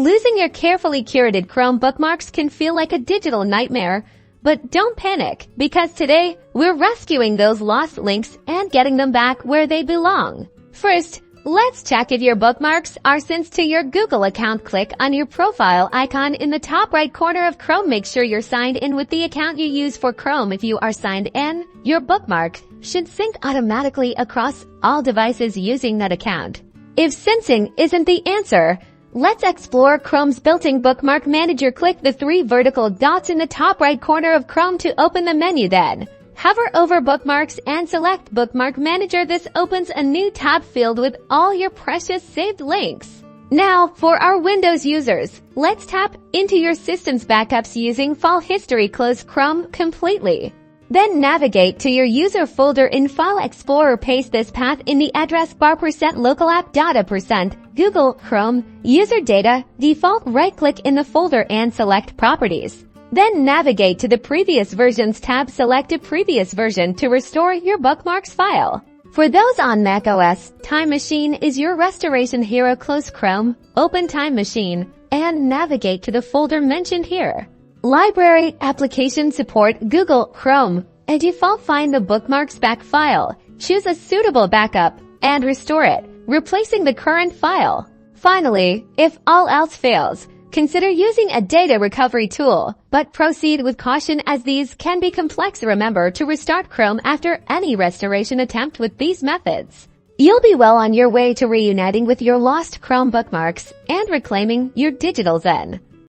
Losing your carefully curated Chrome bookmarks can feel like a digital nightmare, but don't panic, because today we're rescuing those lost links and getting them back where they belong. First, let's check if your bookmarks are synced to your Google account. Click on your profile icon in the top right corner of Chrome. Make sure you're signed in with the account you use for Chrome. If you are signed in, your bookmark should sync automatically across all devices using that account. If syncing isn't the answer, let's explore Chrome's built-in bookmark manager. Click the three vertical dots in the top right corner of Chrome to open the menu. Then, hover over Bookmarks and select Bookmark Manager. This opens a new tab filled with all your precious saved links. Now, for our Windows users, let's tap into your system's backups using File History. Close Chrome completely. Then navigate to your user folder in File Explorer. Paste this path in the address bar: %local app data %Google Chrome user data default. Right-click in the folder and select Properties. Then navigate to the Previous Versions tab. Select a previous version to restore your bookmarks file. For those on macOS, Time Machine is your restoration hero. Close Chrome, open Time Machine, and navigate to the folder mentioned here. Library Application Support Google Chrome. A default find the bookmarks back file. Choose a suitable backup and restore it, replacing the current file. Finally, if all else fails, consider using a data recovery tool, but proceed with caution as these can be complex. Remember to restart Chrome after any restoration attempt with these methods. You'll be well on your way to reuniting with your lost Chrome bookmarks and reclaiming your digital zen.